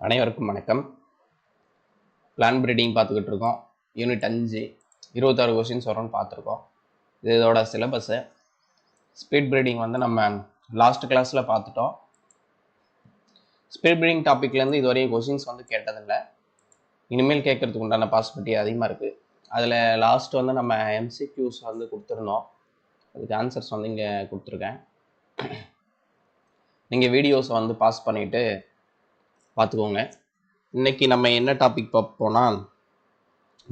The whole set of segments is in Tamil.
அனைவருக்கும் வணக்கம். பிளான் பிரீடிங் பார்த்துக்கிட்டு இருக்கோம். யூனிட் 5 26 கொஸ்டின்ஸ் வரும்னு பார்த்துருக்கோம். இதோட சிலபஸ்ஸு. ஸ்பீட் பிரீடிங் வந்து நம்ம லாஸ்ட் கிளாஸில் பார்த்துட்டோம். ஸ்பீட் பிரீடிங் டாப்பிக்லேருந்து இதுவரையும் கொஸ்டின்ஸ் வந்து கேட்டதில்லை. இனிமேல் கேட்கறதுக்கு உண்டான பாசிபிலிட்டி அதிகமாக இருக்குது. அதில் லாஸ்ட் வந்து நம்ம எம்சிக்யூஸ் வந்து கொடுத்துருந்தோம். அதுக்கு ஆன்சர்ஸ் வந்து இங்கே கொடுத்துருக்கேன். நீங்கள் வீடியோஸை வந்து பாஸ் பண்ணிவிட்டு பார்த்துக்கோங்க. இன்னைக்கு நம்ம என்ன டாபிக் பார்ப்போம்னா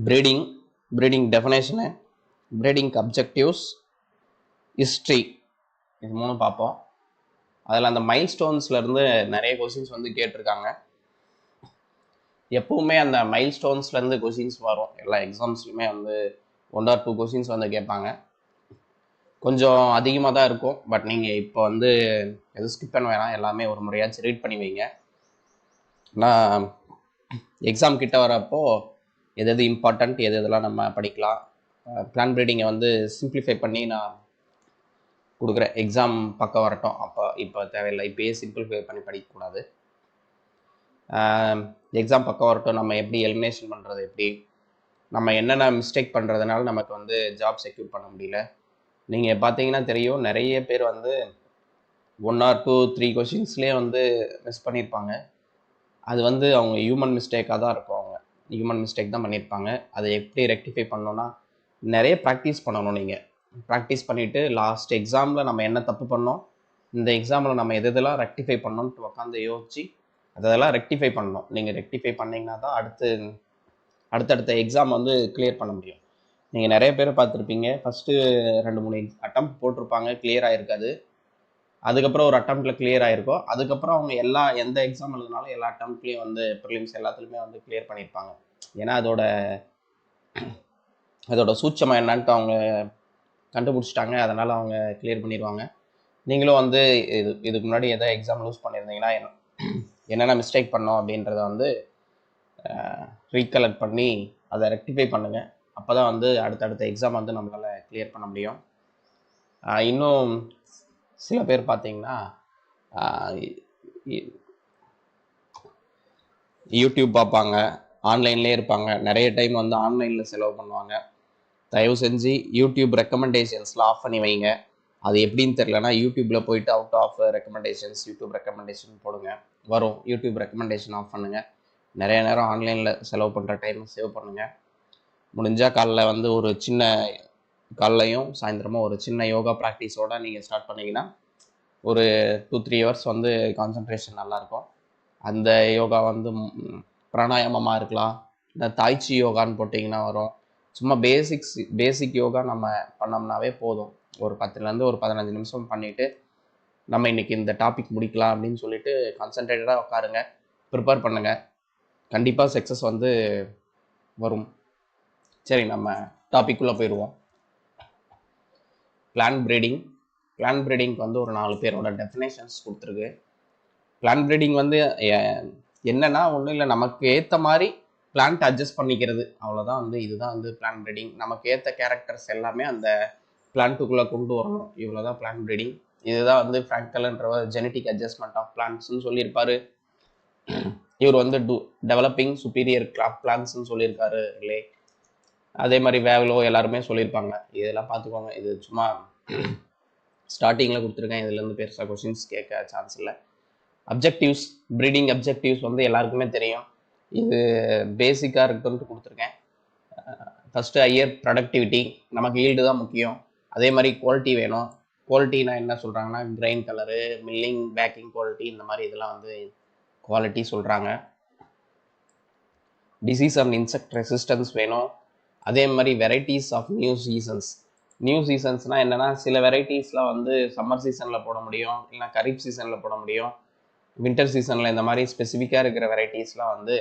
breeding definition, breeding objectives, history, இது மூணு பார்ப்போம். அதில் அந்த மைல்ஸ்டோன்ஸ்லேருந்து நிறைய கொஸ்டின்ஸ் வந்து கேட்டிருக்காங்க. எப்பவுமே அந்த மைல்ஸ்டோன்ஸ்லேருந்து கொஸ்டின்ஸ் வரும். எல்லா எக்ஸாம்ஸ்லையுமே வந்து 1 or 2 கொஸ்டின்ஸ் வந்து கேட்பாங்க. கொஞ்சம் அதிகமாக தான் இருக்கும். பட் நீங்கள் இப்போ வந்து எதுவும் ஸ்கிப் பண்ண வேணாம், எல்லாமே ஒரு முறையாச்சும் ரீட் பண்ணி வைங்க. நான் எக்ஸாம் கிட்ட வரப்போ எது இம்பார்ட்டண்ட், எதெல்லாம் நம்ம படிக்கலாம், பிளான் பிரீடிங்கை வந்து சிம்பிளிஃபை பண்ணி நான் கொடுக்குறேன். எக்ஸாம் பக்கம் வரட்டும், அப்போ இப்போ தேவையில்லை, இப்போயே சிம்பிளிஃபை பண்ணி படிக்கக்கூடாது. எக்ஸாம் பக்கம் வரட்டும், நம்ம எப்படி எலிமினேஷன் பண்ணுறது, எப்படி நம்ம என்னென்ன மிஸ்டேக் பண்ணுறதுனால நமக்கு வந்து ஜாப் செக்யூர் பண்ண முடியல. நீங்கள் பார்த்தீங்கன்னா தெரியும், நிறைய பேர் வந்து 1 or 2, 3 கொஸ்டின்ஸ்லேயே வந்து மிஸ் பண்ணியிருப்பாங்க. அது வந்து அவங்க ஹியூமன் மிஸ்டேக்காக தான் இருக்கும். அவங்க ஹியூமன் மிஸ்டேக் தான் பண்ணியிருப்பாங்க. அதை எப்படி ரெக்டிஃபை பண்ணணும்னா நிறைய ப்ராக்டிஸ் பண்ணணும். நீங்கள் ப்ராக்டிஸ் பண்ணிவிட்டு லாஸ்ட் எக்ஸாமில் நம்ம என்ன தப்பு பண்ணோம், இந்த எக்ஸாமில் நம்ம எதெல்லாம் ரெக்டிஃபை பண்ணணும்ட்டு உட்காந்து யோசிச்சு அதெல்லாம் ரெக்டிஃபை பண்ணணும். நீங்கள் ரெக்டிஃபை பண்ணிங்கன்னா தான் அடுத்தடுத்த எக்ஸாம் வந்து கிளியர் பண்ண முடியும். நீங்கள் நிறைய பேர் பார்த்துருப்பீங்க, ஃபஸ்ட்டு 2-3 அட்டெம்ப்ட் போட்டிருப்பாங்க, கிளியர் ஆகிருக்காது. அதுக்கப்புறம் ஒரு அட்டெம்ப்டில் கிளியர் ஆகிருக்கும். அதுக்கப்புறம் அவங்க எந்த எக்ஸாம் எழுதினாலும் எல்லா அட்டெம்ப்ட்லேயும் வந்து ப்ரிலிம்ஸ் எல்லாத்துலேயுமே வந்து கிளியர் பண்ணியிருப்பாங்க. ஏன்னா அதோட சூட்சமாக என்னன்ட்டு அவங்க கண்டுபிடிச்சிட்டாங்க. அதனால் அவங்க கிளியர் பண்ணிடுவாங்க. நீங்களும் வந்து இதுக்கு முன்னாடி எதாவது எக்ஸாம் லூஸ் பண்ணியிருந்தீங்கன்னா என்னென்ன மிஸ்டேக் பண்ணோம் அப்படின்றத வந்து ரீகலெக்ட் பண்ணி அதை ரெக்டிஃபை பண்ணுங்கள். அப்போ தான் வந்து அடுத்தடுத்த எக்ஸாம் வந்து நம்மளால் கிளியர் பண்ண முடியும். இன்னும் சில பேர் பார்த்தீங்கன்னா யூடியூப் பார்ப்பாங்க, ஆன்லைன்லேயே இருப்பாங்க, நிறைய டைம் வந்து ஆன்லைனில் செலவு பண்ணுவாங்க. தயவு செஞ்சு யூடியூப் ரெக்கமெண்டேஷன்ஸ்லாம் ஆஃப் பண்ணி வைங்க. அது எப்படின்னு தெரியலனா யூடியூப்பில் போயிட்டு out of recommendations, YouTube recommendation போடுங்க, வரும். யூடியூப் ரெக்கமெண்டேஷன் ஆஃப் பண்ணுங்கள். நிறைய நேரம் ஆன்லைனில் செலவு பண்ணுற டைம் சேவ் பண்ணுங்கள். முடிஞ்சால் காலைலையும் சாயந்தரமும் ஒரு சின்ன யோகா ப்ராக்டிஸோடு நீங்கள் ஸ்டார்ட் பண்ணிங்கன்னா ஒரு 2-3 ஹவர்ஸ் வந்து கான்சன்ட்ரேஷன் நல்லாயிருக்கும். அந்த யோகா வந்து பிராணாயாமமாக இருக்கலாம், இந்த தாய்ச்சி யோகான்னு போட்டிங்கன்னா வரும். சும்மா பேசிக் யோகா நம்ம பண்ணோம்னாவே போதும். ஒரு 10லேருந்து ஒரு 15 நிமிஷம் பண்ணிவிட்டு நம்ம இன்றைக்கி இந்த டாபிக் முடிக்கலாம் அப்படின்னு சொல்லிட்டு கான்சன்ட்ரேட்டடாக உட்காருங்க, ப்ரிப்பேர் பண்ணுங்கள். கண்டிப்பாக சக்ஸஸ் வந்து வரும். சரி, நம்ம டாபிக்குள்ளே போயிடுவோம். பிளான் பிரீடிங்க்கு வந்து ஒரு 4 பேரோட டெஃபினேஷன்ஸ் கொடுத்துருக்கு. பிளான் பிரீடிங் வந்து என்னன்னா ஒன்றும் இல்லை, நமக்கு ஏற்ற மாதிரி பிளான்ட் அட்ஜஸ்ட் பண்ணிக்கிறது, அவ்வளோதான். வந்து இதுதான் வந்து பிளான் பிரீடிங். நமக்கு ஏற்ற கேரக்டர்ஸ் எல்லாமே அந்த பிளான்ட்டுக்குள்ளே கொண்டு வரணும், இவ்வளோதான் பிளான் பிரீடிங். இதுதான் வந்து ஃப்ராங்கல்ன்றவர் ஜெனட்டிக் அட்ஜஸ்ட்மெண்ட் ஆஃப் பிளான்ட்ஸ்ன்னு சொல்லியிருப்பாரு. இவர் வந்து டெவலப்பிங் சுப்பீரியர் கிராப் பிளான்ட்ஸ்ன்னு சொல்லியிருக்காரு இல்லை. அதே மாதிரி வேவலோ எல்லாருமே சொல்லியிருப்பாங்க. இதெல்லாம் பார்த்துக்கோங்க. இது சும்மா ஸ்டார்டிங்கில் கொடுத்துருக்கேன், இதுலேருந்து பெருசாக கொஸ்டின்ஸ் கேட்க சான்ஸ் இல்லை. அப்ஜெக்டிவ்ஸ், ப்ரீடிங் அப்ஜெக்டிவ்ஸ் வந்து எல்லாருக்குமே தெரியும். இது பேசிக்காக இருக்குன்ட்டு கொடுத்துருக்கேன். ஃபஸ்ட்டு ஹையர் ப்ரொடக்டிவிட்டி, நமக்கு ஈல்டு தான் முக்கியம். அதே மாதிரி குவாலிட்டி வேணும். குவாலிட்டினா என்ன சொல்கிறாங்கன்னா grain colour, milling, packing quality, இந்த மாதிரி இதெல்லாம் வந்து குவாலிட்டி சொல்கிறாங்க. டிசீஸ் அண்ட் இன்செக்ட் ரெசிஸ்டன்ஸ் வேணும். அதே மாதிரி வெரைட்டிஸ் ஆஃப் நியூ சீசன்ஸ்னால் என்னென்னா, சில வெரைட்டிஸ்லாம் வந்து சம்மர் சீசனில் போட முடியும், இல்லைனா கரீப் சீசனில் போட முடியும், வின்டர் சீசனில். இந்த மாதிரி ஸ்பெசிஃபிக்காக இருக்கிற வெரைட்டிஸ்லாம் வந்து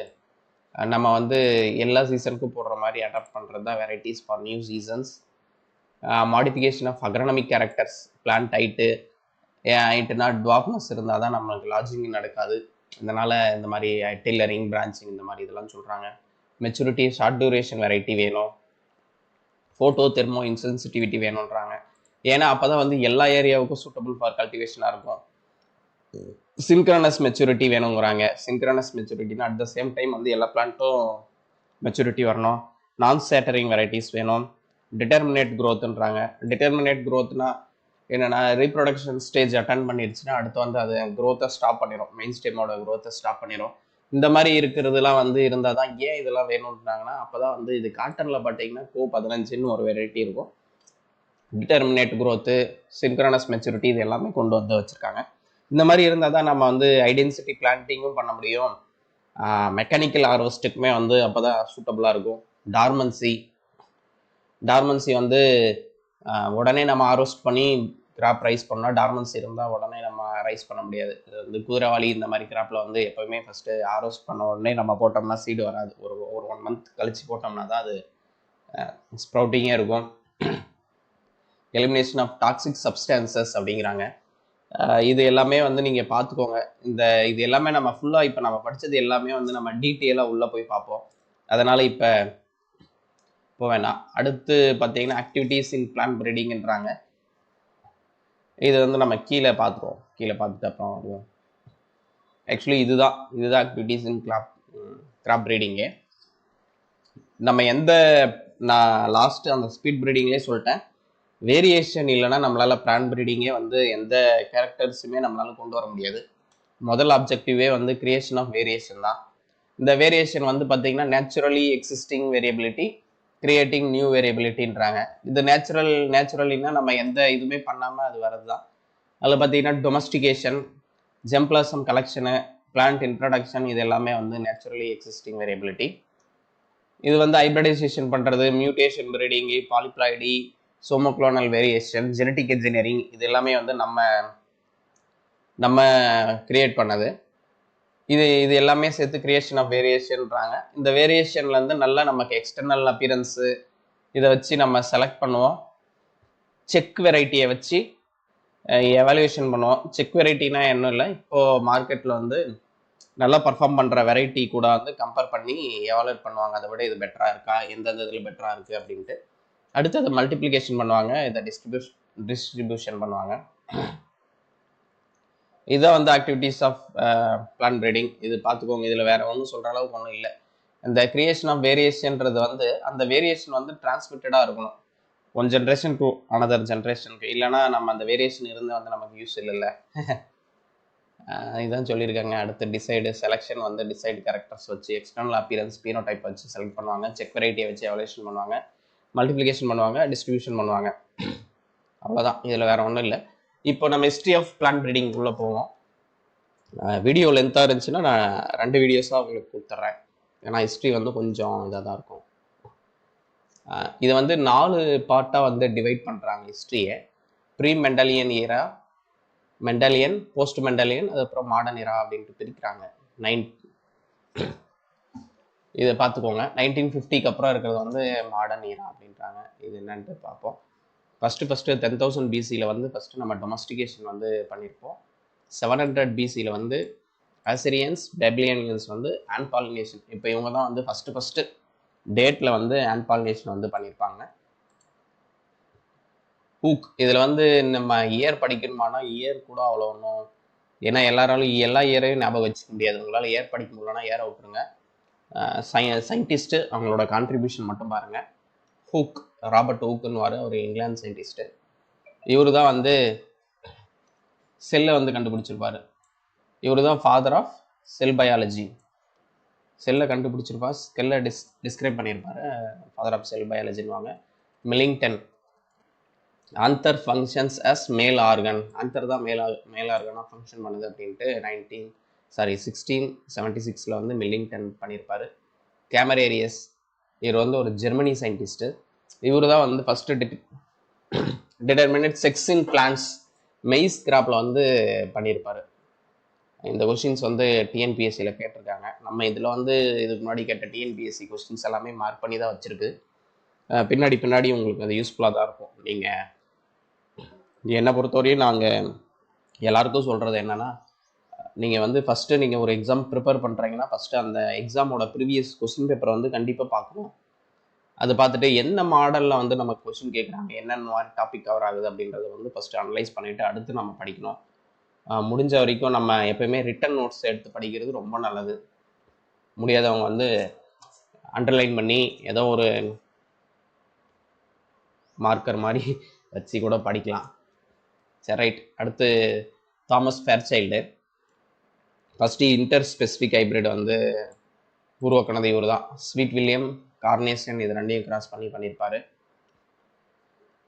நம்ம வந்து எல்லா சீசனுக்கும் போடுற மாதிரி அடாப்ட் பண்ணுறது தான் varieties for new seasons. Modification of agronomic characters, plant ஹைட்டுனா டுவார்ஃப்னஸ் இருந்தால் தான் நம்மளுக்கு லார்ஜிங் நடக்காது. இதனால் இந்த மாதிரி டில்லரிங், பிரான்ச்சிங், இந்த மாதிரி இதெல்லாம் சொல்கிறாங்க. மெச்சூரிட்டி, ஷார்ட் டியூரேஷன் வெரைட்டி வேணும். ஃபோட்டோ தெர்மோ இன்சென்சிட்டிவிட்டி வேணுன்றாங்க. ஏன்னா அப்போ தான் வந்து எல்லா ஏரியாவுக்கும் சூட்டபிள் ஃபார் கல்டிவேஷனாக இருக்கும். சின்க்ரனஸ் மெச்சூரிட்டி வேணுங்கிறாங்க. சின்க்ரனஸ் மெச்சூரிட்டினா அட் த சேம் டைம் வந்து எல்லா பிளான்ட்டும் மெச்சூரிட்டி வரணும். நான் சேட்டரிங் வெரைட்டிஸ் வேணும். டிட்டர்மினேட் க்ரோத்துன்றாங்க. டிட்டர்மினேட் க்ரோத்னா என்னென்னா ரீப்ரொடக்ஷன் ஸ்டேஜ் அட்டன் பண்ணிடுச்சுன்னா அடுத்து வந்து அது க்ரோத்தை ஸ்டாப் பண்ணிடும், மெயின் ஸ்டெமோட க்ரோத்தை ஸ்டாப் பண்ணிடும். இந்த மாதிரி இருக்கிறதுலாம் வந்து இருந்தால் தான் ஏன் இதெல்லாம் வேணும்ன்றாங்கன்னா அப்போ தான் வந்து இது காட்டனில் பார்த்தீங்கன்னா Co15ன்னு ஒரு வெரைட்டி இருக்கும். டிட்டர்மினேட் க்ரோத்து, சின்க்ரனஸ் மெச்சூரிட்டி இது எல்லாமே கொண்டு வந்து வச்சுருக்காங்க. இந்த மாதிரி இருந்தால் தான் நம்ம வந்து ஐடென்சிட்டி பிளான்டிங்கும் பண்ண முடியும். மெக்கானிக்கல் ஹார்வெஸ்ட்டுக்குமே வந்து அப்போ தான் சூட்டபுளாக இருக்கும். டார்மன்சி வந்து உடனே நம்ம ஹார்வெஸ்ட் பண்ணி கிராப் ரைஸ் பண்ணால் டார்மன்சி இருந்தால் உடனே நம்ம ரைஸ் பண்ண முடியாது. இது வந்து குதிரைவாளி இந்த மாதிரி கிராப்பில் வந்து எப்போவுமே ஃபஸ்ட்டு ஹார்வெஸ்ட் பண்ண உடனே நம்ம போட்டோம்னா சீடு வராது. ஒரு 1 மந்த் கழித்து போட்டோம்னா தான் அது ஸ்ப்ரவுட்டிங்கே இருக்கும். எலிமினேஷன் ஆஃப் டாக்ஸிக் சப்ஸ்டான்சஸ் அப்படிங்கிறாங்க. இது எல்லாமே வந்து நீங்கள் பார்த்துக்கோங்க. இது எல்லாமே நம்ம ஃபுல்லாக இப்போ நம்ம படித்தது எல்லாமே வந்து நம்ம டீட்டெயிலாக உள்ளே போய் பார்ப்போம். அதனால் இப்போ வேணாம். அடுத்து பார்த்தீங்கன்னா ஆக்டிவிட்டீஸ் இன் பிளான்ட் ப்ரீடிங்ன்றாங்க. இது வந்து நம்ம கீழே பார்த்துருவோம். கீழே பார்த்துட்டு அப்புறம் வருவோம். ஆக்சுவலி இதுதான் ஆக்டிவிட்டீஸ் இன் கிராப் ப்ரீடிங்கு. நம்ம நான் லாஸ்ட்டு அந்த ஸ்பீட் ப்ரீடிங்லேயே சொல்லிட்டேன், வேரியேஷன் இல்லைன்னா நம்மளால் பிளான்ட் ப்ரீடிங்கே வந்து எந்த கேரக்டர்ஸுமே நம்மளால கொண்டு வர முடியாது. முதல் ஆப்ஜெக்டிவே வந்து கிரியேஷன் ஆஃப் வேரியேஷன் தான். இந்த வேரியேஷன் வந்து பார்த்தீங்கன்னா naturally existing variability creating new வேரியபிலிட்டின்றாங்க. இது நேச்சுரலின்னா நம்ம எந்த இதுவுமே பண்ணாமல் அது வர்றது தான். அதில் பார்த்தீங்கன்னா டொமஸ்டிகேஷன், ஜெம்பிளாசம் கலெக்ஷனு, பிளான்ட் இன்ட்ரடக்ஷன் இது எல்லாமே வந்து நேச்சுரலி எக்ஸிஸ்டிங் வேரியபிலிட்டி. இது வந்து ஹைப்ரிடைசேஷன் பண்ணுறது, mutation breeding, polyploidy, somaclonal variation, genetic engineering இது எல்லாமே வந்து நம்ம கிரியேட் பண்ணது. இது எல்லாமே சேர்த்து கிரியேஷன் ஆஃப் வேரியேஷன்றாங்க. இந்த வேரியேஷன்லேருந்து நல்லா நமக்கு எக்ஸ்டர்னல் அப்பியரன்ஸு இதை வச்சு நம்ம செலக்ட் பண்ணுவோம். செக் வெரைட்டியை வச்சு எவாலுவேஷன் பண்ணுவோம். செக் வெரைட்டினா இன்னும் இல்லை, இப்போது மார்க்கெட்டில் வந்து நல்லா பர்ஃபார்ம் பண்ணுற வெரைட்டி கூட வந்து கம்பேர் பண்ணி எவாலுவேட் பண்ணுவாங்க. அதை விட இது பெட்டராக இருக்கா, எந்தெந்த இதில் பெட்டராக இருக்குது அப்படின்ட்டு. அடுத்து அதை மல்டிப்ளிகேஷன் பண்ணுவாங்க, இதை டிஸ்ட்ரிபியூஷன் பண்ணுவாங்க. இதுதான் வந்து ஆக்டிவிட்டீஸ் ஆஃப் பிளான்ட் ப்ரீடிங். இது பார்த்துக்கோங்க. இதில் வேறு ஒன்றும் சொல்கிற அளவுக்கு ஒன்றும் இல்லை. இந்த கிரியேஷன் ஆஃப் வேரியேஷன்றது வந்து அந்த வேரியேஷன் வந்து டிரான்ஸ்மிட்டடாக இருக்கணும் ஒன் ஜென்ரேஷன் டு அனதர் ஜென்ரேஷனுக்கு. இல்லைனா நம்ம அந்த வேரியேஷன் இருந்து வந்து நமக்கு யூஸ் இல்லைல்ல. இதுதான் சொல்லியிருக்காங்க. அடுத்து டிசைடு செலெக்ஷன் வந்து டிசைடு கேரக்டர்ஸ் வச்சு எக்ஸ்டர்னல் அப்பியரன்ஸ் பீனோடைப் வச்சு செலக்ட் பண்ணுவாங்க. செக் வெரைட்டியை வச்சு எவல்யூஷன் பண்ணுவாங்க, மல்டிப்ளிகேஷன் பண்ணுவாங்க, டிஸ்ட்ரிபியூஷன் பண்ணுவாங்க. அவ்வளோதான், இதில் வேறு ஒன்றும் இல்லை. இப்போ நம்ம ஹிஸ்ட்ரி ஆஃப் பிளான்ட் ப்ரீடிங் உள்ளே போவோம். வீடியோ லென்த்தாக இருந்துச்சுன்னா நான் 2 வீடியோஸாக உங்களுக்கு கொடுத்துட்றேன். ஏன்னா ஹிஸ்ட்ரி வந்து கொஞ்சம் இதாக தான் இருக்கும். இதை வந்து 4 பார்ட்டாக வந்து டிவைட் பண்ணுறாங்க ஹிஸ்ட்ரியை. Pre Mendelian era, Mendelian, post Mendelian, அதுக்கப்புறம் மாடர்ன் ஏரா அப்படின்ட்டு பிரிக்கிறாங்க. இதை பார்த்துக்கோங்க. 1950க்கு அப்புறம் இருக்கிறது வந்து மாடர்ன் ஏரா அப்படின்றாங்க. இது என்னன்ட்டு பார்ப்போம். ஃபஸ்ட்டு 10,000 BCயில் வந்து ஃபஸ்ட்டு நம்ம டொமஸ்டிகேஷன் வந்து பண்ணியிருப்போம். 700 BCயில் வந்து அசிரியன்ஸ், பெபிலியனியன்ஸ் வந்து ஆன்பாலினேஷன். இப்போ இவங்க தான் வந்து ஃபஸ்ட்டு டேட்டில் வந்து ஆன்பாலினேஷன் வந்து பண்ணியிருப்பாங்க. ஹூக், இதில் வந்து நம்ம இயர் படிக்கணுமானா இயர் கூட அவ்வளோ ஒன்றும், ஏன்னா எல்லாராலும் எல்லா இயரையும் ஞாபகம் வச்சுக்க முடியாது. உங்களால் இயர் படிக்க முடியலன்னா இயரை விட்டுருங்க. சயின்டிஸ்ட்டு அவங்களோட கான்ட்ரிபியூஷன் மட்டும் பாருங்கள். ஹூக், ராபர்ட் ஹூக்குன்னு ஒரு இங்கிலாந்து சயின்டிஸ்ட்டு. இவர் தான் வந்து செல்லை வந்து கண்டுபிடிச்சிருப்பார். இவர் தான் ஃபாதர் ஆஃப் செல் பயாலஜி. செல்லை கண்டுபிடிச்சிருப்பார், செல்லை டிஸ்கிரைப் பண்ணியிருப்பார். ஃபாதர் ஆஃப் செல் பயாலஜின்வாங்க. Millington, anther functions as male organ. Anther தான் மேல் ஆர்கனாக ஃபங்க்ஷன் பண்ணுது அப்படின்ட்டு 1676 வந்து மில்லிங்டன் பண்ணியிருப்பார். கேமரேரியஸ், இவர் வந்து ஒரு ஜெர்மனி சயின்டிஸ்ட்டு. இவர் தான் வந்து first determinate sex in plants maize கிராப்பில் வந்து பண்ணியிருப்பார். இந்த கொஸ்டின்ஸ் வந்து டிஎன்பிஎஸ்சியில் கேட்டிருக்காங்க. நம்ம இதில் வந்து இதுக்கு முன்னாடி கேட்ட டிஎன்பிஎஸ்சி கொஸ்டின்ஸ் எல்லாமே மார்க் பண்ணி தான் வச்சுருக்கு. பின்னாடி உங்களுக்கு அது யூஸ்ஃபுல்லாக தான் இருக்கும். நீங்கள் என்னை பொறுத்தவரையும் நாங்கள் எல்லாருக்கும் சொல்கிறது என்னென்னா, நீங்கள் வந்து ஃபஸ்ட்டு நீங்கள் ஒரு எக்ஸாம் ப்ரிப்பேர் பண்ணுறீங்கன்னா ஃபஸ்ட்டு அந்த எக்ஸாமோட ப்ரீவியஸ் கொஸ்டின் பேப்பரை வந்து கண்டிப்பாக பார்க்கணும். அதை பார்த்துட்டு என்ன மாடலில் வந்து நமக்கு கொஸ்டின் கேட்குறாங்க, என்னென்ன மாதிரி டாபிக் கவர் ஆகுது அப்படின்றத வந்து ஃபஸ்ட்டு அனலைஸ் பண்ணிவிட்டு அடுத்து நம்ம படிக்கணும். முடிஞ்ச வரைக்கும் நம்ம எப்பயுமே ரிட்டன் நோட்ஸ் எடுத்து படிக்கிறது ரொம்ப நல்லது. முடியாதவங்க வந்து அண்டர்லைன் பண்ணி ஏதோ ஒரு மார்க்கர் மாதிரி வச்சு கூட படிக்கலாம். சரி, ரைட். அடுத்து Thomas Fairchild. First interspecific hybrid வந்து உருவாக்கினது இவர் தான். ஸ்வீட் வில்லியம், கார்னேஷன் இது ரெண்டையும் கிராஸ் பண்ணியிருப்பார்.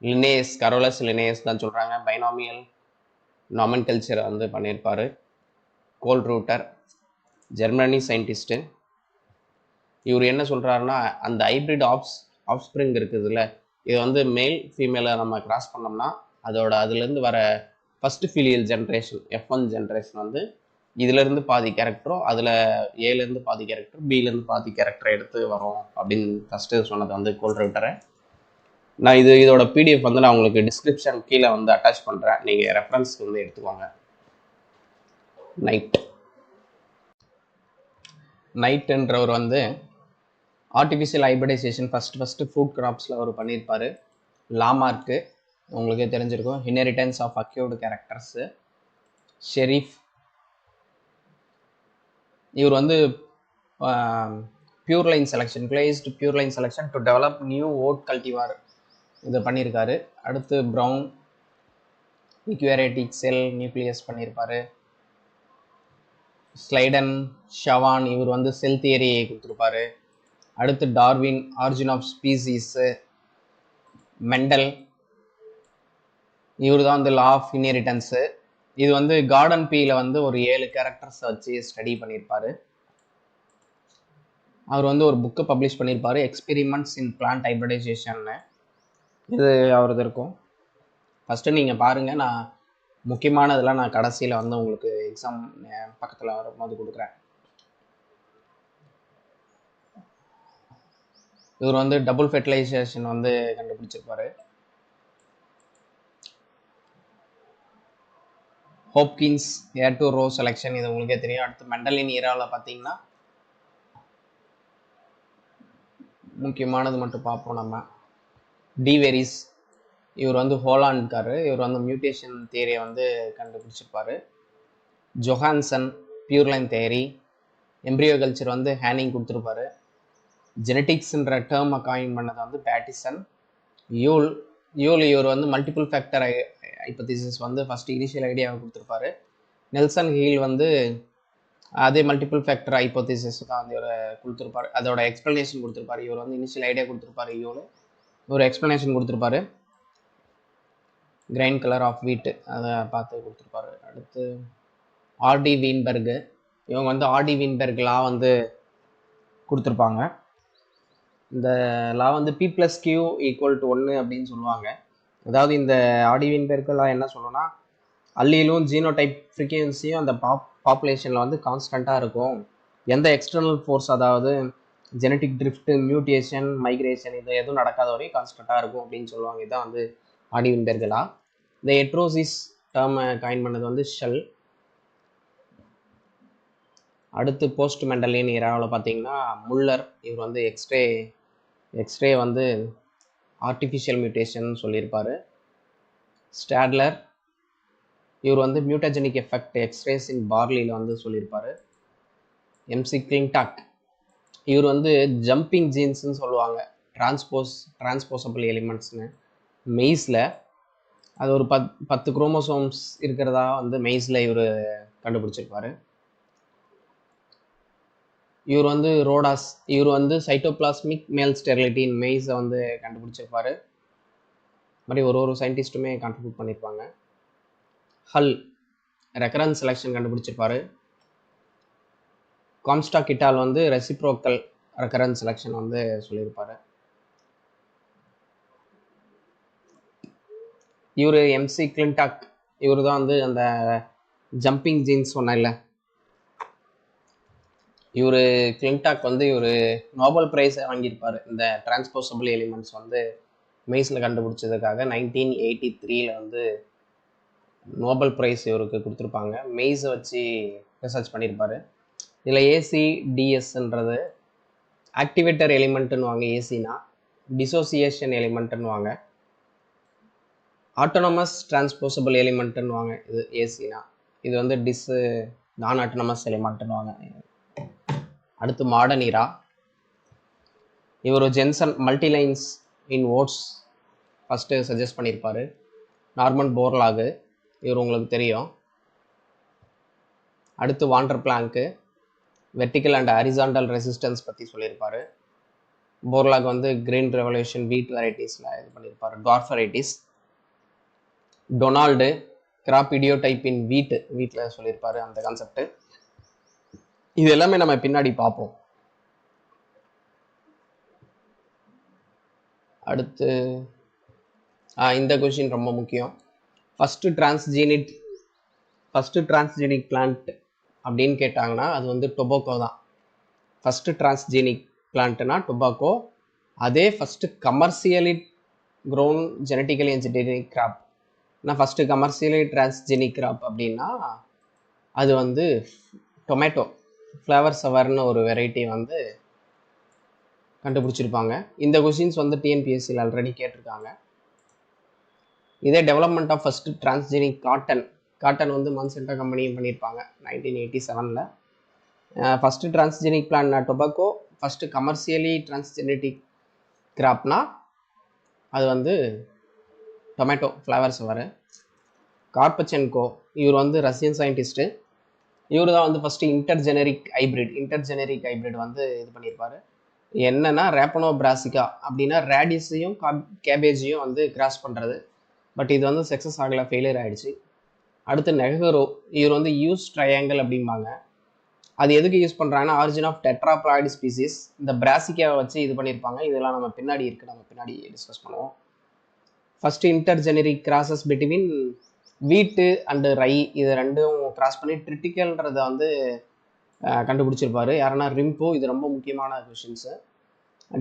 லினேயஸ், கரோலஸ் லினேயஸ் தான் சொல்கிறாங்க. பைனாமியல் நாமென்கல்ச்சரை வந்து பண்ணியிருப்பார். கோல் ரூட்டர், ஜெர்மனி சயின்டிஸ்ட்டு. இவர் என்ன சொல்கிறாருன்னா, அந்த ஹைப்ரிட் ஆஃப்ஸ்ப்ரிங் இருக்குதுல்ல, இது வந்து மேல் ஃபீமேலை நம்ம கிராஸ் பண்ணோம்னா அதுலேருந்து வர first filial generation F1 generation வந்து இதுலேருந்து பாதி கேரக்டரும், அதில் ஏலேருந்து பாதி கேரக்டர், பிலேருந்து பாதி கேரக்டரை எடுத்து வரும் அப்படின்னு ஃபஸ்ட்டு சொன்னது வந்து கோல் ரூட்டரை. நான் இதோட பிடிஎஃப் வந்து நான் உங்களுக்கு டிஸ்கிரிப்ஷன் கீழே வந்து அட்டாச் பண்ணுறேன். நீங்கள் ரெஃபரன்ஸ்க்கு வந்து எடுத்துக்கோங்க. நைட்டுன்றவர் வந்து ஆர்டிஃபிஷியல் ஹைபிரிடைசேஷன் ஃபஸ்ட்டு ஃப்ரூட் கிராப்ஸில் அவர் பண்ணியிருப்பார். லாமார்க்கு உங்களுக்கே தெரிஞ்சிருக்கும். Inheritance of acquired characters. Shirreff, இவர் வந்து பியூர் லைன் செலெக்ஷன், கிளேஸ்டு pure line selection to develop new oat cultivar இதை பண்ணியிருக்காரு. அடுத்து ப்ரௌன், ஈக்வேரேட்டிக் செல் நியூக்ளியஸ் பண்ணியிருப்பார். ஸ்லைடன், ஷவான், இவர் வந்து செல் தியரியை கொடுத்துருப்பாரு. அடுத்து Darwin, origin of species. Mendel, இவர் தான் வந்து லா ஆஃப் இன்ஹெரிட்டன்ஸு. இது வந்து கார்டன் பீல வந்து ஒரு 7 கேரக்டர்ஸை வச்சு ஸ்டடி பண்ணியிருப்பார். அவர் வந்து ஒரு புக்கை பப்ளிஷ் பண்ணியிருப்பார், எக்ஸ்பெரிமெண்ட்ஸ் இன் பிளான்ட் ஹைபிரிடைசேஷன்னு. இது அவரது இருக்கும். ஃபஸ்ட்டு நீங்கள் பாருங்கள், நான் முக்கியமானதெல்லாம் நான் கடைசியில் வந்து உங்களுக்கு எக்ஸாம் பக்கத்தில் வரும்போது கொடுக்குறேன். இவர் வந்து டபுள் ஃபெர்டிலைசேஷன் வந்து கண்டுபிடிச்சிருப்பாரு. Hopkins ear to row selection, இது உங்களுக்கே தெரியும். அடுத்து மெண்டலின் ஈராவில் பார்த்தீங்கன்னா முக்கியமானது மட்டும் பார்ப்போம் நம்ம. டிவெரிஸ், இவர் வந்து ஹோலாண்டுக்காரு. இவர் வந்து மியூட்டேஷன் தியரியை வந்து கண்டுபிடிச்சிருப்பாரு. Johannsen, pure line theory. Embryo culture வந்து ஹேனிங் கொடுத்துருப்பாரு. ஜெனட்டிக்ஸ்ன்ற டேர்மை காயின் பண்ணது வந்து பேட்டிசன். யூல், இவர் வந்து மல்டிபிள் ஃபேக்டர் ஹைபோதீசிஸ் வந்து ஃபஸ்ட்டு இனிஷியல் ஐடியாவை கொடுத்துருப்பாரு. நெல்சன் ஹீல் வந்து அதே மல்டிபிள் ஃபேக்டர் ஹைபோதீசிஸ் தான் வந்து இவர் கொடுத்துருப்பாரு, அதோட எக்ஸ்ப்ளனேஷன் கொடுத்துருப்பாரு. இவர் வந்து இனிஷியல் ஐடியா கொடுத்துருப்பாரு, ஒரு எக்ஸ்ப்ளனேஷன் கொடுத்துருப்பாரு. கிரைன் கலர் ஆஃப் வீட் அதை பார்த்து கொடுத்துருப்பாரு. அடுத்து ஆர்டி வீன்பெர்கு, இவங்க வந்து ஆர்டி வீன்பெர்க் லா வந்து கொடுத்துருப்பாங்க. இந்த லா வந்து P+Q = 1 அப்படின்னு சொல்லுவாங்க. அதாவது இந்த ஆர்டி வீன்பெர்க் லா என்ன சொல்லணும்னா, அல்லீலும் ஜீனோடைப் ஃப்ரீக்வன்சியும் அந்த பாப்புலேஷனில் வந்து கான்ஸ்டண்ட்டாக இருக்கும். எந்த எக்ஸ்டர்னல் ஃபோர்ஸ், அதாவது ஜெனட்டிக் ட்ரிஃப்ட்டு, மியூட்டேஷன், மைக்ரேஷன், இது எதுவும் நடக்காத வரையும் கான்ஸ்டண்ட்டாக இருக்கும் அப்படின்னு சொல்லுவாங்க. இதுதான் வந்து ஆர்டி வீன்பெர்க் லா. இந்த ஹெட்ரோசிஸ் டேர்மை காயின் பண்ணது வந்து ஷெல். அடுத்து போஸ்ட் மெண்டலின் இராவில் பார்த்தீங்கன்னா முல்லர், இவர் வந்து எக்ஸ்ரே வந்து ஆர்டிஃபிஷியல் மியூட்டேஷன் சொல்லியிருப்பார். ஸ்டாட்லர், இவர் வந்து மியூட்டஜெனிக் எஃபெக்ட் எக்ஸ்ரேஸ் இன் பார்லியில் வந்து சொல்லியிருப்பார். எம்சி கிளிங்டாக், இவர் வந்து ஜம்பிங் ஜீன்ஸ்ன்னு சொல்லுவாங்க, டிரான்ஸ்போசபிள் எலிமெண்ட்ஸ்னு. மெய்ஸில் அது ஒரு 10 குரோமோசோம்ஸ் இருக்கிறதா வந்து மெய்ஸில் இவர் கண்டுபிடிச்சிருப்பார். இவர் வந்து ரோடாஸ், இவர் வந்து சைட்டோபிளாஸ்மிக் மேல் ஸ்டெரிலிட்டின் மெய்ஸை வந்து கண்டுபிடிச்சிருப்பார். மாதிரி ஒரு சயின்டிஸ்ட்டுமே கான்ட்ரிபியூட் பண்ணியிருப்பாங்க. ஹல், ரெக்கரன்ஸ் செலெக்ஷன் கண்டுபிடிச்சிருப்பாரு. காம்ஸ்டாக் இட்டால் வந்து ரெசிப்ரோக்கல் ரெக்கரன்ஸ் செலெக்ஷன் வந்து சொல்லியிருப்பாரு. இவர் எம்சி கிளின்டாக், இவர் தான் வந்து அந்த ஜம்பிங் ஜீன்ஸ் சொன்ன இல்லை, இவர் கிளின்டாக் வந்து இவர் நோபல் ப்ரைஸை வாங்கியிருப்பார் இந்த டிரான்ஸ்போசபிள் எலிமெண்ட்ஸ் வந்து மெய்ஸில் கண்டுபிடிச்சதுக்காக. 1983 வந்து நோபல் ப்ரைஸ் இவருக்கு கொடுத்துருப்பாங்க. மெய்ஸை வச்சு ரிசர்ச் பண்ணியிருப்பார். இதில் ACDSன்றது ஆக்டிவேட்டர் எலிமெண்ட்டுன்னு வாங்க, ஏசினா டிசோசியேஷன் எலிமெண்ட்டுன்னு வாங்க, ஆட்டோனமஸ் டிரான்ஸ்போசபிள் எலிமெண்ட்டுன்னு வாங்க இது ஏசினா. இது வந்து டிஸ்ஸு நான் அட்டானமஸ் எலிமெண்ட்னுவாங்க. அடுத்து மாடர்ன் இரா. இவர் ஜென்சன் மல்டிலைன்ஸ் இன் ஓட்ஸ் ஃபஸ்ட்டு சஜஸ்ட் பண்ணியிருப்பார். நார்மன் போர்லாகு, இவர் உங்களுக்கு தெரியும். அடுத்து van der பிளாங்க்கு vertical and horizontal resistance பற்றி சொல்லியிருப்பார். போர்லாக் வந்து கிரீன் ரெவல்யூஷன் வீட் வெரைட்டிஸில் இது பண்ணியிருப்பார், டார்ஃப் வெரைட்டிஸ். டொனால்டு கிராப் இடியோடைப் இன் வீட்டில் சொல்லியிருப்பார் அந்த கான்செப்ட். இது எல்லாமே நம்ம பின்னாடி பார்ப்போம். அடுத்து இந்த கொஸ்டின் ரொம்ப முக்கியம். ஃபஸ்ட்டு டிரான்ஸ்ஜெனிக் பிளான்ட் அப்படின்னு கேட்டாங்கன்னா அது வந்து டொபாக்கோ தான். ஃபஸ்ட்டு டிரான்ஸ்ஜெனிக் பிளான்ட்னா டொபாக்கோ. அதே first commercially grown genetically engineering crop. ஆனால் ஃபஸ்ட்டு கமர்ஷியலி டிரான்ஸ்ஜெனிக் கிராப் அப்படின்னா அது வந்து டொமேட்டோ ஃப்ளவர் சவர்னு ஒரு வெரைட்டி வந்து கண்டுபிடிச்சிருப்பாங்க. இந்த கொஸ்டின்ஸ் வந்து டிஎன்பிஎஸ்சியில் ஆல்ரெடி கேட்டிருக்காங்க. இதே development of first transgenic cotton வந்து மான்சென்டா கம்பெனியும் பண்ணியிருப்பாங்க 1987. First transgenic plan tobacco. First commercially transgenetic கிராப்னா அது வந்து டொமேட்டோ ஃப்ளவர் சவர். கார்பச்சென்கோ இவர் வந்து ரஷ்யன் சயின்டிஸ்ட்டு. இவர் தான் வந்து ஃபஸ்ட்டு இன்டர்ஜெனரிக் ஹைப்ரிட் வந்து இது பண்ணியிருப்பார். என்னன்னா ரேப்பனோ பிராசிகா அப்படின்னா ரேடிஸையும் கேபேஜையும் வந்து கிராஸ் பண்ணுறது. பட் இது வந்து சக்ஸஸ் ஆகலை, ஃபெயிலியர் ஆகிடுச்சு. அடுத்து நெஹ்ரோ, இவர் வந்து யூஸ் ட்ரையாங்கிள் அப்படிம்பாங்க. அது எதுக்கு யூஸ் பண்ணுறாங்கன்னா ஆரிஜின் ஆஃப் டெட்ராப்ளாய்டு ஸ்பீசிஸ். இந்த பிராசிக்காவை வச்சு இது பண்ணியிருப்பாங்க. இதெல்லாம் நம்ம பின்னாடி டிஸ்கஸ் பண்ணுவோம். ஃபஸ்ட்டு இன்டர்ஜெனரிக் கிராசஸ் பிட்வீன் வீட்டு அண்டு ரை, இது ரெண்டும் கிராஸ் பண்ணி ட்ரிட்டிக்கல்ன்றதை வந்து கண்டுபிடிச்சிருப்பாரு. யாருன்னா ரிம்போ. இது ரொம்ப முக்கியமான கொஷின்ஸு.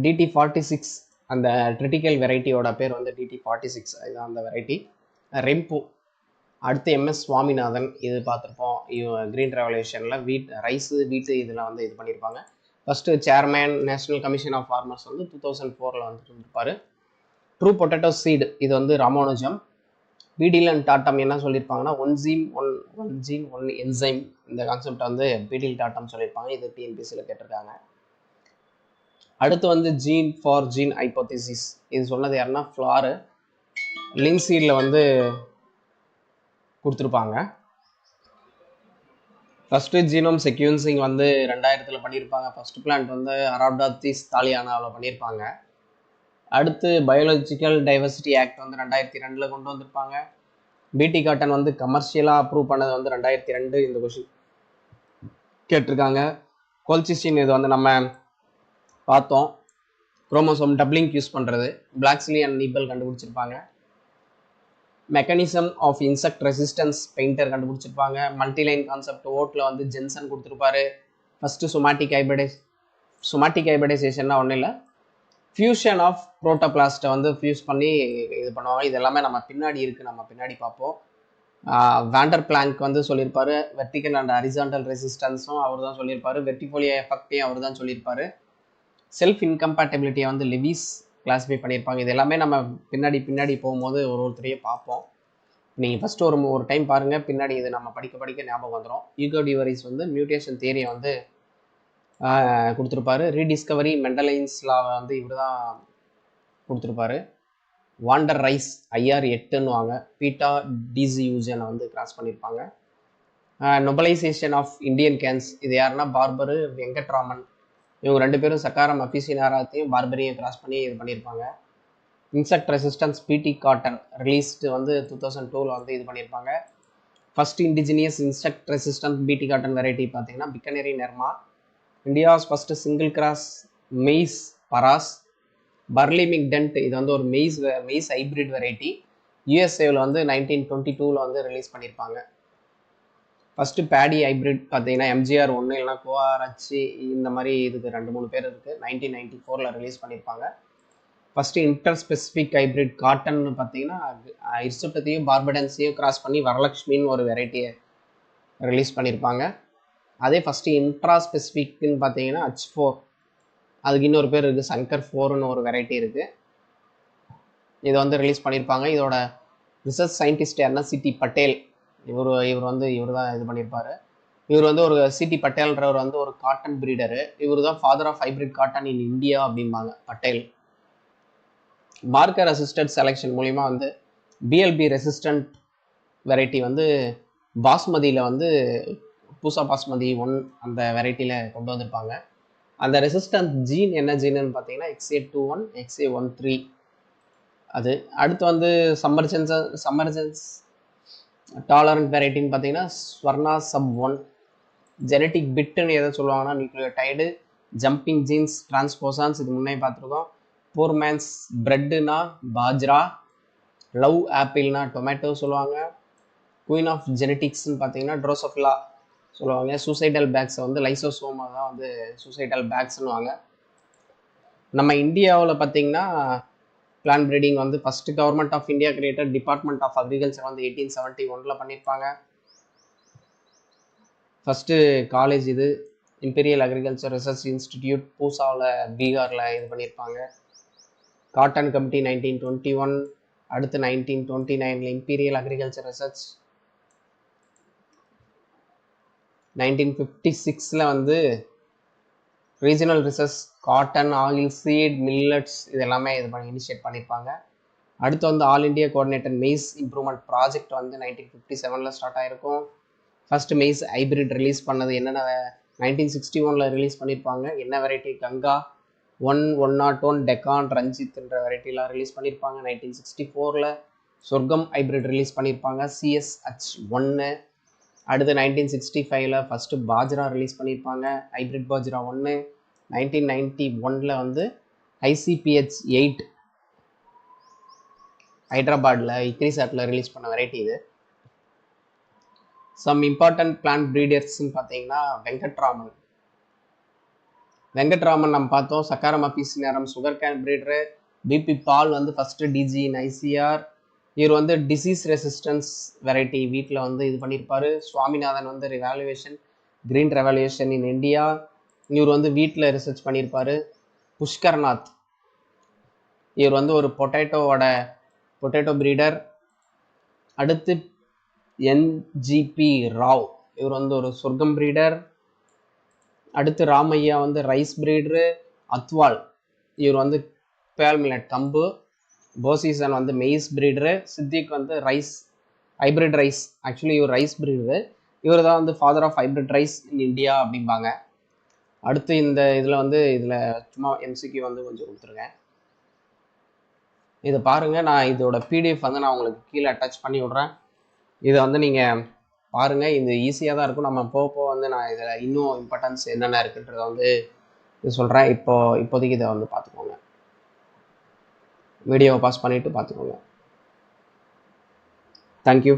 DT46 அந்த ட்ரிட்டிக்கல் வெரைட்டியோட பேர் வந்து DT46, இதுதான் அந்த வெரைட்டி. ரிம்போ. அடுத்து MS சுவாமிநாதன், இது பார்த்துருப்போம். கிரீன் ரெவல்யூஷனில் வீட்டு இதில் வந்து இது பண்ணியிருப்பாங்க. First chairman national commission of farmers வந்து 2004 வந்துட்டு இருப்பார். ட்ரூ பொட்டேட்டோ சீடு, இது வந்து ராமானுஜம். பீடில் அண்ட் டாட்டம் என்ன சொல்லியிருப்பாங்கன்னா ஒன் ஜீன் ஒன் என்சைம், இந்த கான்செப்ட் வந்து பீடில் டாட்டம் சொல்லியிருப்பாங்க. இது டிஎன்பிஎஸ்சியில் கேட்டிருக்காங்க. அடுத்து வந்து ஜீன் ஹைப்போதிசிஸ், இது சொன்னது யாருன்னா ஃப்ளாரு. லின்சீடில் வந்து கொடுத்துருப்பாங்க. ஃபஸ்ட்டு ஜீனோம் செக்யூன்சிங் வந்து 2000 பண்ணியிருப்பாங்க. ஃபஸ்ட்டு பிளான்ட் வந்து அராப்டாத்திஸ் தாலியானாவில் பண்ணியிருப்பாங்க. அடுத்து பயாலஜிக்கல் டைவர்சிட்டி ஆக்ட் வந்து 2002 கொண்டு வந்திருப்பாங்க. பிடி காட்டன் வந்து கமர்ஷியலாக அப்ரூவ் பண்ணது வந்து 2002. இந்த கொஷின் கேட்டிருக்காங்க. கோல்சிஸ்டின் இது வந்து நம்ம பார்த்தோம், குரோமோசோம் டப்ளிங் யூஸ் பண்ணுறது. பிளாக்ஸ்லி அண்ட் நீபல் கண்டுபிடிச்சிருப்பாங்க. Mechanism of insect resistance Painter கண்டுபிடிச்சிருப்பாங்க. மல்டிலைன் கான்செப்ட் ஓட்டில் வந்து ஜென்சன் கொடுத்துருப்பாரு. ஃபஸ்ட்டு சொமாட்டிக் ஹைபிரிடைசேஷன்னா ஒன்றும் இல்லை, ஃபியூஷன் ஆஃப் புரோட்டோபிளாஸ்ட்டை வந்து ஃபியூஸ் பண்ணி இது பண்ணுவாங்க. இது எல்லாமே நம்ம பின்னாடி இருக்குது, நம்ம பின்னாடி பார்ப்போம். வாண்டர் பிளாங்க் வந்து சொல்லியிருப்பாரு. வெர்டிக்கல் அண்ட் ஹரிசாண்டல் ரெசிஸ்டன்ஸும் அவர் தான் சொல்லியிருப்பாரு. வெர்டிஃபோலியா எஃபெக்டையும் அவர் தான் சொல்லியிருப்பாரு. செல்ஃப் இன்கம்பேட்டபிலிட்டியை வந்து லெவிஸ் கிளாஸிஃபை பண்ணியிருப்பாங்க. இது எல்லாமே நம்ம பின்னாடி போகும்போது ஒருத்தரையும் பார்ப்போம். நீங்கள் ஃபஸ்ட்டு ஒரு டைம் பாருங்கள், பின்னாடி இது நம்ம படிக்க ஞாபகம் வந்துடும். யூகோடிவரிஸ் வந்து மியூட்டேஷன் தியரியை வந்து கொடுத்துருப்பாரு. ரீடிஸ்கவரி மெண்டலைன்ஸ் லாவை வந்து இவர் தான் கொடுத்துருப்பாரு. Van der rice IR 8ன்னுவாங்க. பீட்டா டிசியூஜனை வந்து கிராஸ் பண்ணியிருப்பாங்க. நொபலைசேஷன் ஆஃப் இந்தியன் கேன்ஸ், இது யாருன்னா பார்பரு வெங்கட்ராமன். இவங்க 2 பேரும் சக்காரம் அஃபிசினாராத்தையும் பார்பரையும் கிராஸ் பண்ணி இது பண்ணியிருப்பாங்க. Insect resistance PT cotton released வந்து 2002 வந்து இது பண்ணியிருப்பாங்க. First indigenous insect resistance BT cotton variety பார்த்தீங்கன்னா Bikaneri Narma. India's first single cross maize Paras. பர்லி மிக்டென்ட், இது வந்து ஒரு மெய்ஸ் ஹைப்ரிட் வெரைட்டி. USA வந்து 1922 வந்து ரிலீஸ் பண்ணியிருப்பாங்க. ஃபஸ்ட்டு பேடி ஹைப்ரிட் பார்த்தீங்கன்னா MGR 1 இல்லைனா கோஆர்ஹெச், இந்த மாதிரி இதுக்கு 2-3 பேர் இருக்குது. 1994 ரிலீஸ் பண்ணியிருப்பாங்க. ஃபஸ்ட்டு இன்டர் ஸ்பெசிஃபிக் ஹைப்ரிட் காட்டன்னு பார்த்தீங்கன்னா இர்சுட்டத்தையும் பார்படன்ஸையும் கிராஸ் பண்ணி வரலக்ஷ்மின்னு ஒரு வெரைட்டியை ரிலீஸ் பண்ணியிருப்பாங்க. அதே ஃபஸ்ட்டு இன்ட்ரா ஸ்பெசிஃபிக்னு பார்த்தீங்கன்னா H4, அதுக்கு இன்னொரு பேர் இருக்குது, சங்கர் 4ன்னு ஒரு வெரைட்டி இருக்குது. இதை வந்து ரிலீஸ் பண்ணியிருப்பாங்க. இதோட ரிசர்ச் சயின்டிஸ்ட் யாருன்னா CT பட்டேல். இவர் தான் இது பண்ணியிருப்பாரு. இவர் வந்து ஒரு சிடி பட்டேல்ன்றவர் வந்து ஒரு காட்டன் பிரீடரு. இவர் தான் father of hybrid cotton in India அப்படிம்பாங்க பட்டேல். மார்க்கர் அசிஸ்டட் செலெக்ஷன் மூலிமா வந்து பிஎல்பி ரெசிஸ்டன்ட் வெரைட்டி வந்து பாஸ்மதியில் வந்து பூசா பாஸ்மதி 1 அந்த வெரைட்டியில் கொண்டு வந்திருப்பாங்க. அந்த ரெசிஸ்டன்ட் ஜீன் என்ன ஜீனுன்னு பார்த்தீங்கன்னா XA21 XA13 அது. அடுத்து வந்து சம்மர்ஜன்ஸ் டாலரண்ட் வெரைட்டின்னு பார்த்தீங்கன்னா ஸ்வர்ணா சப் 1. ஜெனட்டிக் பிட்டுன்னு எதை சொல்லுவாங்கன்னா நியூக்ளியோடைடு, ஜம்பிங் ஜீன்ஸ், டிரான்ஸ்போசான்ஸ், இது முன்னே பார்த்துருக்கோம். போர் மேன்ஸ் பிரெட்டுனா பாஜ்ரா, லவ் ஆப்பிள்னா டொமேட்டோ சொல்லுவாங்க. குயின் ஆஃப் ஜெனட்டிக்ஸ்ன்னு பார்த்தீங்கன்னா ட்ரோசோஃபிலா சொல்லுவாங்க. சூசைடல் பேக்ஸை வந்து லைசோசோமா தான் வந்து சூசைடல் பேக்ஸ்னுவாங்க. நம்ம இந்தியாவில் பார்த்தீங்கன்னா பிளான் ப்ரீடிங் வந்து first government of India created department of agriculture வந்து 1871 பண்ணியிருப்பாங்க. ஃபஸ்ட்டு காலேஜ் இது இம்பீரியல் அக்ரிகல்ச்சர் ரிசர்ச் இன்ஸ்டிடியூட் பூசாவில் பீகாரில் இது பண்ணியிருப்பாங்க. Cotton committee 1921. அடுத்து 1929 இம்பீரியல் அக்ரிகல்ச்சர் ரிசர்ச். 1956 வந்து regional research cotton, oilseed, millets இது எல்லாமே இது பண்ணி இனிஷியேட் பண்ணியிருப்பாங்க. அடுத்து வந்து all India coordinated maize improvement project வந்து 1957 ஸ்டார்ட் ஆகிருக்கும். ஃபர்ஸ்ட் மெய்ஸ் ஹைபிரிட் ரிலீஸ் பண்ணது என்னென்ன 1961 ரிலீஸ் பண்ணியிருப்பாங்க. என்ன வெரைட்டி? கங்கா 101, டெக்கான், ரஞ்சித்ன்ற வெரைட்டிலாம் ரிலீஸ் பண்ணியிருப்பாங்க. 1964 சொர்க்கம் ஹைபிரிட் ரிலீஸ் பண்ணியிருப்பாங்க CSH1. அடுத்து 1965 ஃபஸ்ட்டு பாஜ்ரா ரிலீஸ் பண்ணியிருப்பாங்க ஹைபிரிட் பாஜ்ரா 1. 1991 வந்து ICPH8 ஹைதராபாடில் இக்ரிசாட்டில் ரிலீஸ் பண்ண வெரைட்டி இது. சம் இம்பார்ட்டன்ட் பிளான்ட் ப்ரீடர்ஸ்ன்னு பார்த்தீங்கன்னா வெங்கட்ராமன் நம்ம பார்த்தோம். சக்காரம் அப்பீஸ் நேரம் சுகர் கேன் ப்ரீடரு. பிபி பால் வந்து ஃபஸ்ட்டு DG இன் ICR. இவர் வந்து டிசீஸ் ரெசிஸ்டன்ஸ் வெரைட்டி வீட்டில் வந்து இது பண்ணியிருப்பார். சுவாமிநாதன் வந்து கிரீன் ரெவல்யூஷன் இன் இந்தியா. இவர் வந்து வீட்டில் ரிசர்ச் பண்ணியிருப்பார். புஷ்கர்நாத் இவர் வந்து ஒரு பொட்டேட்டோ ப்ரீடர். அடுத்து NGP ராவ் இவர் வந்து ஒரு சொர்க்கம் ப்ரீடர். அடுத்து ராமையா வந்து ரைஸ் ப்ரீடரு. அத்வால் இவர் வந்து பேல் மில்லட் கம்பு. போசிசன் வந்து மெய்ஸ் ப்ரீடரு. சித்திக் வந்து ஹைப்ரிட் ரைஸ். ஆக்சுவலி இவர் ரைஸ் ப்ரீடரு. இவர் தான் வந்து father of hybrid rice in India அப்படிம்பாங்க. அடுத்து இந்த இதில் சும்மா MCQ வந்து கொஞ்சம் கொடுத்துருக்கேன். இதை பாருங்கள். நான் இதோட PDF வந்து நான் உங்களுக்கு கீழே அட்டாச் பண்ணி விட்றேன். இதை வந்து நீங்கள் பாருங்கள். இது ஈஸியாக தான் இருக்கும். நம்ம போக வந்து நான் இதில் இன்னும் இம்பார்ட்டன்ஸ் என்னென்ன இருக்குன்றதை வந்து இது சொல்கிறேன். இப்போதைக்கு இதை வந்து பார்த்துக்கோங்க. வீடியோவை பாஸ் பண்ணிவிட்டு பார்த்துக்கோங்க. தேங்க்யூ.